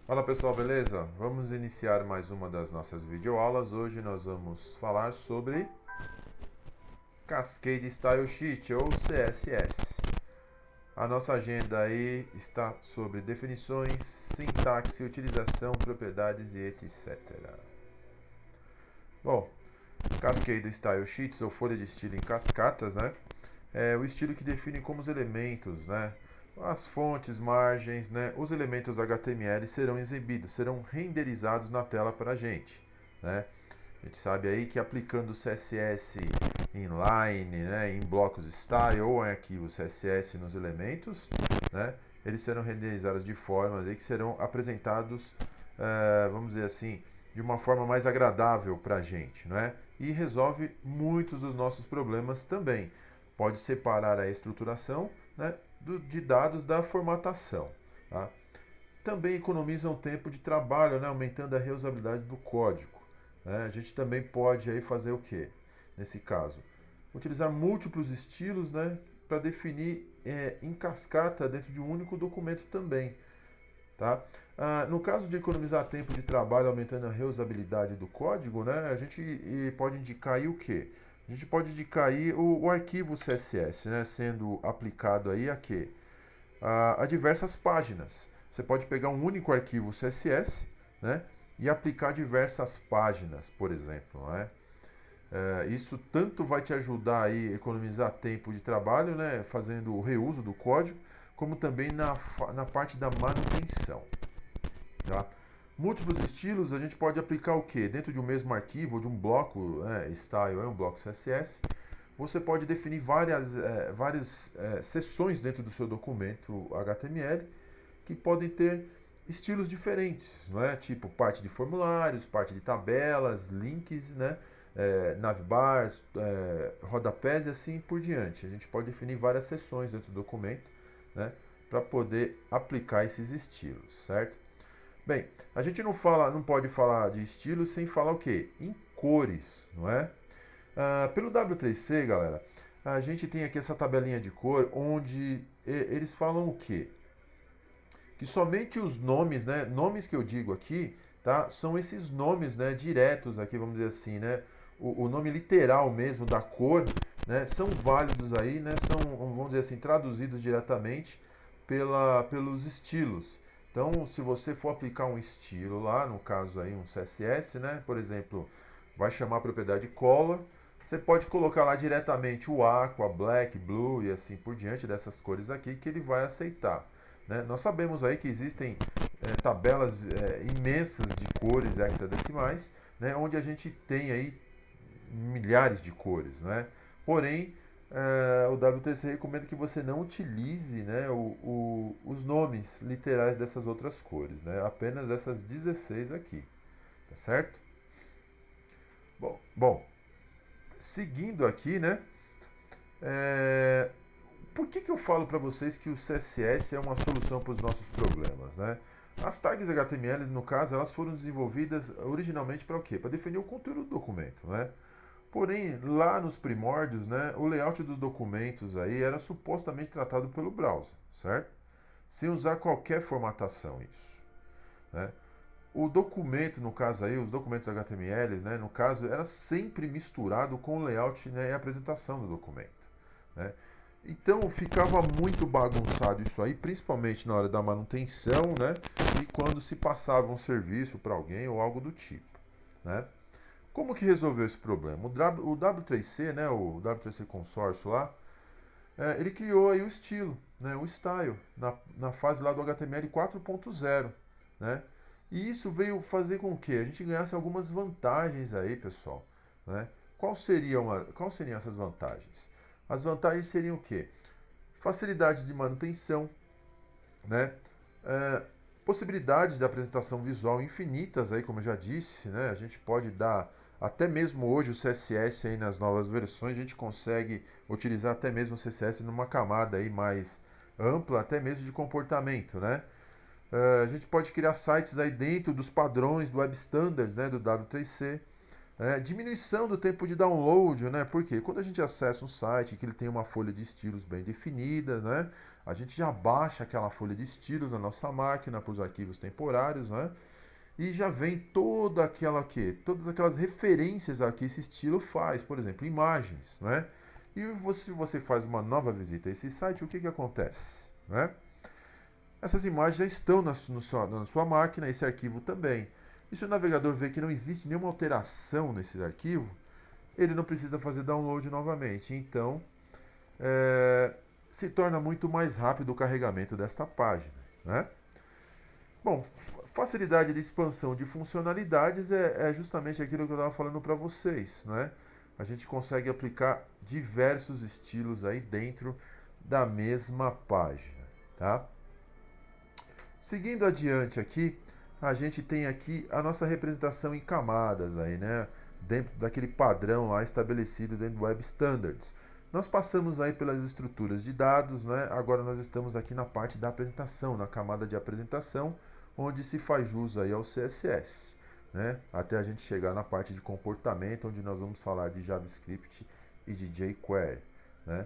Fala pessoal, beleza? Vamos iniciar mais uma das nossas videoaulas. Hoje nós vamos falar sobre Cascade Style Sheet ou CSS. A nossa agenda aí está sobre definições, sintaxe, utilização, propriedades e etc. Bom, Cascade Style Sheets ou folha de estilo em cascatas, né? É o estilo que define como os elementos, né? As fontes, margens, né? Os elementos HTML serão exibidos, serão renderizados na tela para a gente, né? A gente sabe aí que aplicando o CSS inline, né, em blocos style ou em arquivos CSS nos elementos, né, eles serão renderizados de formas aí que serão apresentados, vamos dizer assim, de uma forma mais agradável para a gente, né? E resolve muitos dos nossos problemas também. Pode separar a estruturação, né, de dados da formatação. Tá? Também economizam tempo de trabalho, né, aumentando a reusabilidade do código. Né? A gente também pode aí fazer o que nesse caso? Utilizar múltiplos estilos, né, para definir em cascata dentro de um único documento também. Tá? No caso de economizar tempo de trabalho aumentando a reusabilidade do código, né, a gente pode indicar aí o que? A gente pode indicar aí o arquivo CSS, né, sendo aplicado aí a quê? A diversas páginas. Você pode pegar um único arquivo CSS, né, e aplicar diversas páginas, por exemplo, né? Isso tanto vai te ajudar aí a economizar tempo de trabalho, né, fazendo o reuso do código, como também na parte da manutenção. Tá? Múltiplos estilos a gente pode aplicar o que? Dentro de um mesmo arquivo ou de um bloco style, um bloco CSS, você pode definir várias seções dentro do seu documento HTML que podem ter estilos diferentes, não é? Tipo parte de formulários, parte de tabelas, links, né? Navbars, rodapés e assim por diante. A gente pode definir várias seções dentro do documento, né? Para poder aplicar esses estilos, certo? Bem, a gente não pode falar de estilos sem falar o quê? Em cores, não é? Pelo W3C, galera, a gente tem aqui essa tabelinha de cor onde eles falam o quê? Que somente os nomes, né, nomes que eu digo aqui, tá, são esses nomes, né, diretos aqui, vamos dizer assim, né, o nome literal mesmo da cor, né, são válidos aí, né, são, vamos dizer assim, traduzidos diretamente pelos estilos. Então, se você for aplicar um estilo lá, no caso aí um CSS, né, por exemplo, vai chamar a propriedade color, você pode colocar lá diretamente o aqua, black, blue e assim por diante dessas cores aqui que ele vai aceitar. Né? Nós sabemos aí que existem tabelas imensas de cores hexadecimais, né? Onde a gente tem aí milhares de cores. Né? Porém, o WTC recomenda que você não utilize, né, os nomes literais dessas outras cores, né? Apenas essas 16 aqui, tá certo? Bom, seguindo aqui, né? É, Por que eu falo para vocês que o CSS é uma solução para os nossos problemas, né? As tags HTML, no caso, elas foram desenvolvidas originalmente para o quê? Para definir o conteúdo do documento, né? Porém, lá nos primórdios, né, o layout dos documentos aí era supostamente tratado pelo browser, certo? Sem usar qualquer formatação isso, né? O documento, no caso aí, os documentos HTML, né, no caso, era sempre misturado com o layout, né, e a apresentação do documento, né? Então ficava muito bagunçado isso aí, principalmente na hora da manutenção, né? E quando se passava um serviço para alguém ou algo do tipo, né? Como que resolveu esse problema? O W3C, né, o W3C Consórcio lá, ele criou aí o estilo, né, o style, na fase lá do HTML 4.0, né? E isso veio fazer com que a gente ganhasse algumas vantagens aí, pessoal, né? Quais seriam essas vantagens? As vantagens seriam o quê? Facilidade de manutenção, né? É, possibilidades de apresentação visual infinitas aí, como eu já disse, né? A gente pode dar até mesmo hoje o CSS aí nas novas versões, a gente consegue utilizar até mesmo o CSS numa camada aí mais ampla, até mesmo de comportamento, né? A gente pode criar sites aí dentro dos padrões do Web Standards, né, do W3C. Diminuição do tempo de download, né? Porque quando a gente acessa um site que ele tem uma folha de estilos bem definida, né? A gente já baixa aquela folha de estilos na nossa máquina para os arquivos temporários, né? E já vem todas aquelas referências a que esse estilo faz, por exemplo, imagens, né? E se você faz uma nova visita a esse site, o que acontece, né? Essas imagens já estão na sua máquina, esse arquivo também. E se o navegador vê que não existe nenhuma alteração nesse arquivo, ele não precisa fazer download novamente. Então, se torna muito mais rápido o carregamento desta página, né? Bom, facilidade de expansão de funcionalidades é justamente aquilo que eu estava falando para vocês, né? A gente consegue aplicar diversos estilos aí dentro da mesma página, tá? Seguindo adiante aqui, a gente tem aqui a nossa representação em camadas aí, né? Dentro daquele padrão lá estabelecido dentro do Web Standards. Nós passamos aí pelas estruturas de dados, né? Agora nós estamos aqui na parte da apresentação, na camada de apresentação, onde se faz jus aí ao CSS, né? Até a gente chegar na parte de comportamento, onde nós vamos falar de JavaScript e de jQuery, né?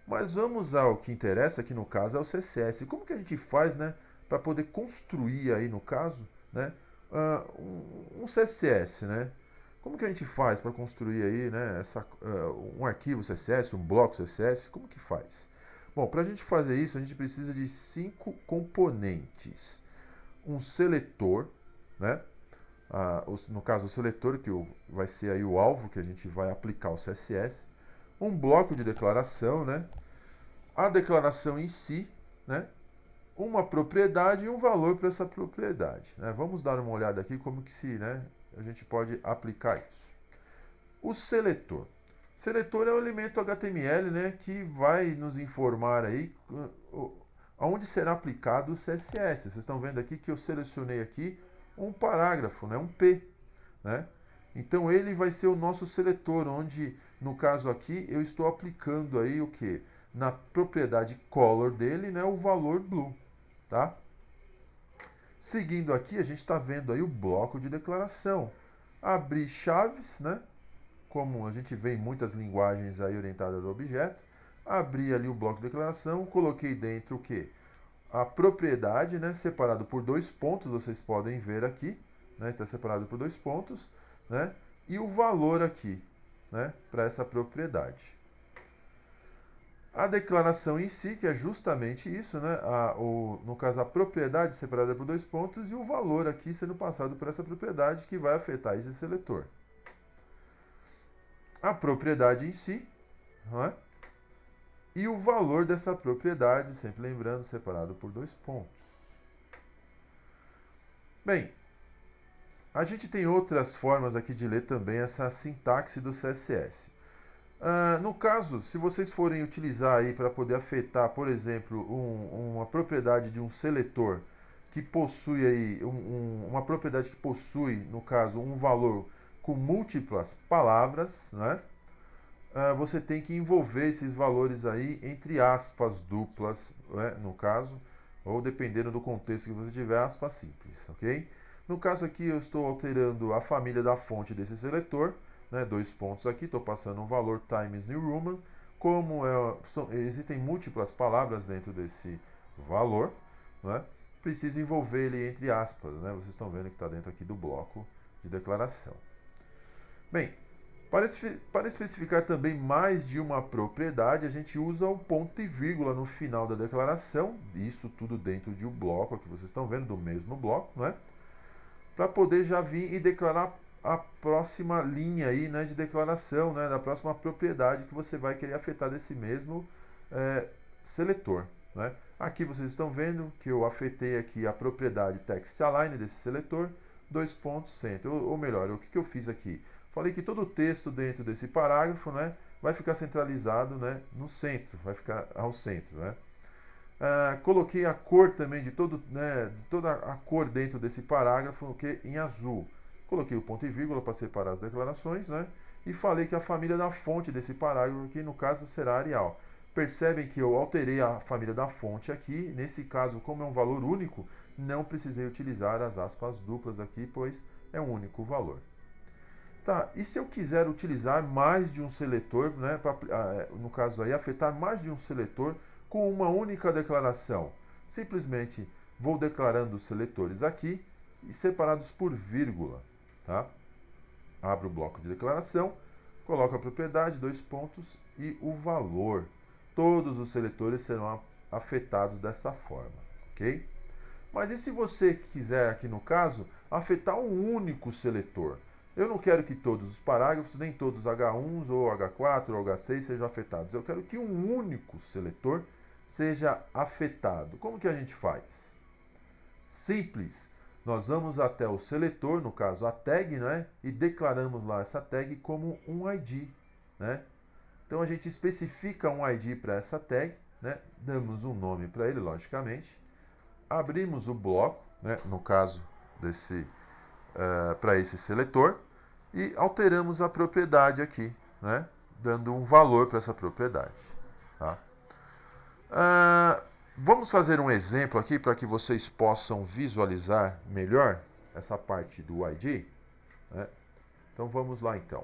Mas vamos ao que interessa, que no caso é o CSS. Como que a gente faz, né, para poder construir aí no caso, né, um CSS, né? Como que a gente faz para construir aí, né, um arquivo CSS, um bloco CSS? Como que faz? Bom, para a gente fazer isso, a gente precisa de 5 componentes. Um seletor, né? No caso, o seletor, que vai ser aí o alvo que a gente vai aplicar o CSS. Um bloco de declaração, né? A declaração em si, né? Uma propriedade e um valor para essa propriedade, né? Vamos dar uma olhada aqui como que né, a gente pode aplicar isso. O seletor. Seletor é o elemento HTML, né, que vai nos informar aí aonde será aplicado o CSS. Vocês estão vendo aqui que eu selecionei aqui um parágrafo, né, um P, né? Então ele vai ser o nosso seletor, onde no caso aqui eu estou aplicando aí o que? Na propriedade color dele, né, o valor blue, tá? Seguindo aqui, a gente está vendo aí o bloco de declaração. Abrir chaves, né? Como a gente vê em muitas linguagens aí orientadas ao objeto. Abri ali o bloco de declaração, coloquei dentro o que? A propriedade, né? Separado por 2 pontos, vocês podem ver aqui, né? Está separado por 2 pontos, né? E o valor aqui, né? Para essa propriedade. A declaração em si, que é justamente isso, né? No caso, a propriedade separada por 2 pontos e o valor aqui sendo passado por essa propriedade que vai afetar esse seletor. A propriedade em si, não é? E o valor dessa propriedade, sempre lembrando, separado por 2 pontos. Bem, a gente tem outras formas aqui de ler também essa sintaxe do CSS. No caso, se vocês forem utilizar aí para poder afetar, por exemplo, uma propriedade de um seletor que possui aí uma propriedade que possui, no caso, um valor com múltiplas palavras, né? Você tem que envolver esses valores aí entre aspas duplas, né, no caso, ou dependendo do contexto que você tiver, aspas simples, ok? No caso aqui eu estou alterando a família da fonte desse seletor, né, 2 pontos aqui, estou passando um valor times New Roman. Como existem múltiplas palavras dentro desse valor, né, preciso envolver ele entre aspas, né, vocês estão vendo que está dentro aqui do bloco de declaração. Bem, para especificar também mais de uma propriedade, a gente usa o ponto e vírgula no final da declaração, isso tudo dentro de um bloco, aqui vocês estão vendo, do mesmo bloco, né? Para poder já vir e declarar a próxima linha aí, né, de declaração, né, da próxima propriedade que você vai querer afetar desse mesmo seletor, né? Aqui vocês estão vendo que eu afetei aqui a propriedade TextAlign desse seletor, 2 pontos centro, ou melhor, o que eu fiz aqui? Falei que todo o texto dentro desse parágrafo, né, vai ficar centralizado, né, no centro, vai ficar ao centro, né? Coloquei a cor também de toda a cor dentro desse parágrafo em azul. Coloquei o ponto e vírgula para separar as declarações, né? E falei que a família da fonte desse parágrafo aqui, no caso, será Arial. Percebem que eu alterei a família da fonte aqui. Nesse caso, como é um valor único, não precisei utilizar as aspas duplas aqui, pois é um único valor. Tá, e se eu quiser utilizar mais de um seletor, né, no caso aí, afetar mais de um seletor com uma única declaração. Simplesmente vou declarando os seletores aqui e separados por vírgula. Tá? Abro o bloco de declaração, coloco a propriedade, 2 pontos e o valor. Todos os seletores serão afetados dessa forma, ok? Mas e se você quiser, aqui no caso, afetar um único seletor? Eu não quero que todos os parágrafos, nem todos os H1s ou H4 ou H6 sejam afetados. Eu quero que um único seletor seja afetado. Como que a gente faz? Simples. Nós vamos até o seletor, no caso a tag, né? E declaramos lá essa tag como um ID, né? Então a gente especifica um ID para essa tag, né? Damos um nome para ele, logicamente. Abrimos o bloco, né? No caso desse para esse seletor e alteramos a propriedade aqui, né? Dando um valor para essa propriedade. Tá? Vamos fazer um exemplo aqui para que vocês possam visualizar melhor essa parte do ID. Né? Então vamos lá então.